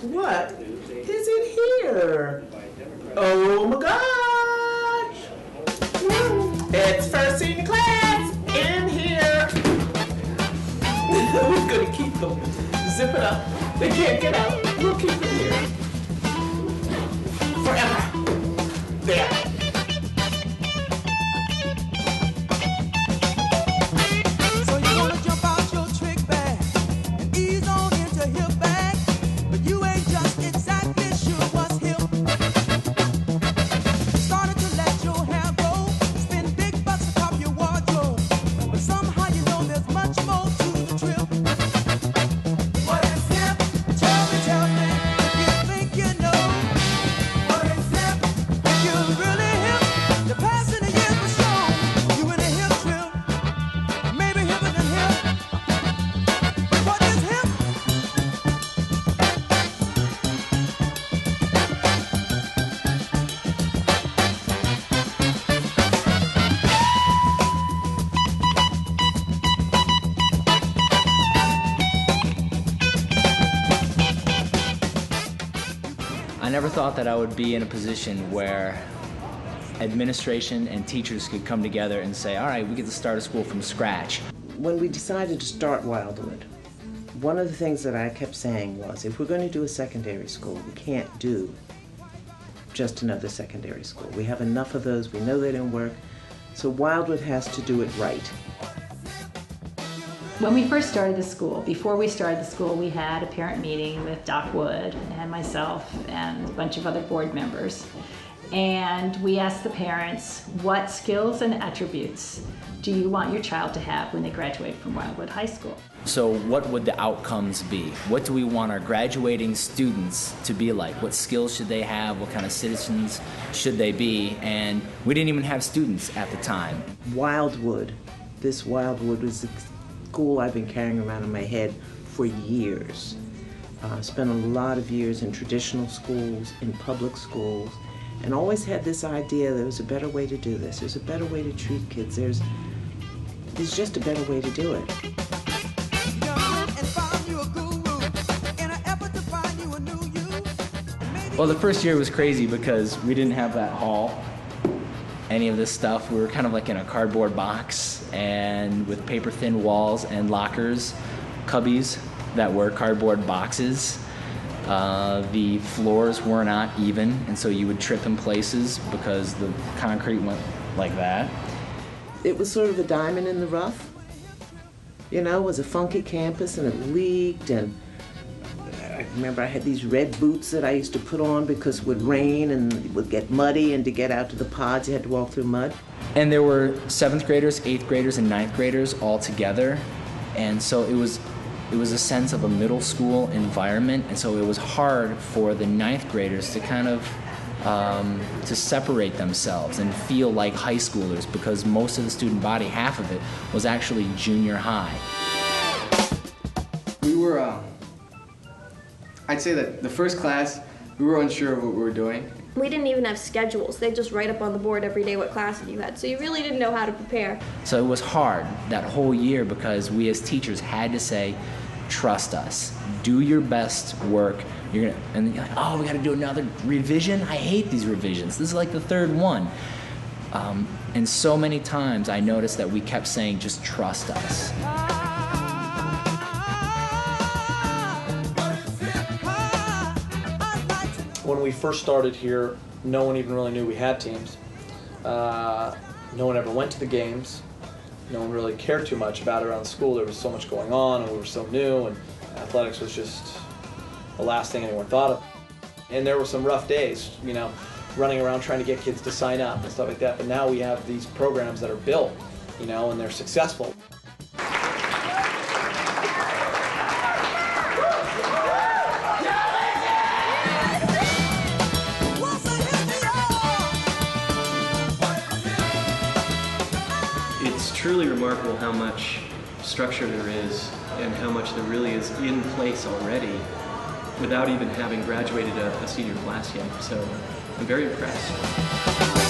What is it here? Oh my gosh! It's first senior class in here. We're gonna keep them. Zip it up. They can't get out. We'll keep them here. Forever. There. I never thought that I would be in a position where administration and teachers could come together and say, all right, we get to start a school from scratch. When we decided to start Wildwood, one of the things that I kept saying was, if we're going to do a secondary school, we can't do just another secondary school. We have enough of those, we know they don't work, so Wildwood has to do it right. When we first started the school, before we started the school, we had a parent meeting with Doc Wood and myself and a bunch of other board members. And we asked the parents, what skills and attributes do you want your child to have when they graduate from Wildwood High School? So what would the outcomes be? What do we want our graduating students to be like? What skills should they have? What kind of citizens should they be? And we didn't even have students at the time. Wildwood, this Wildwood was the school I've been carrying around in my head for years. Spent a lot of years in traditional schools, in public schools, and always had this idea there was a better way to do this. There's a better way to treat kids. There's just a better way to do it. Well, the first year was crazy because we didn't have that hall, any of this stuff. We were kind of like in a cardboard box and with paper thin walls and lockers, cubbies that were cardboard boxes. The floors were not even, and so you would trip in places because the concrete went like that. It was sort of a diamond in the rough. You know, it was a funky campus and it leaked, and I remember I had these red boots that I used to put on because it would rain and it would get muddy, and to get out to the pods you had to walk through mud. And there were 7th graders, 8th graders, and 9th graders all together, and so it was a sense of a middle school environment, and so it was hard for the 9th graders to kind of to separate themselves and feel like high schoolers, because most of the student body, half of it, was actually junior high. We were, I'd say that the first class, we were unsure of what we were doing. We didn't even have schedules. They just write up on the board every day what classes you had, so you really didn't know how to prepare. So it was hard that whole year because we as teachers had to say, trust us, do your best work. You're gonna, and you're like, oh, we gotta do another revision? I hate these revisions. This is like the 3rd one. And so many times I noticed that we kept saying, just trust us. When we first started here, no one even really knew we had teams. No one ever went to the games. No one really cared too much about it around the school. There was so much going on, and we were so new, and athletics was just the last thing anyone thought of. And there were some rough days, you know, running around trying to get kids to sign up and stuff like that. But now we have these programs that are built, you know, and they're successful. It's truly remarkable how much structure there is and how much there really is in place already without even having graduated a senior class yet. So I'm very impressed.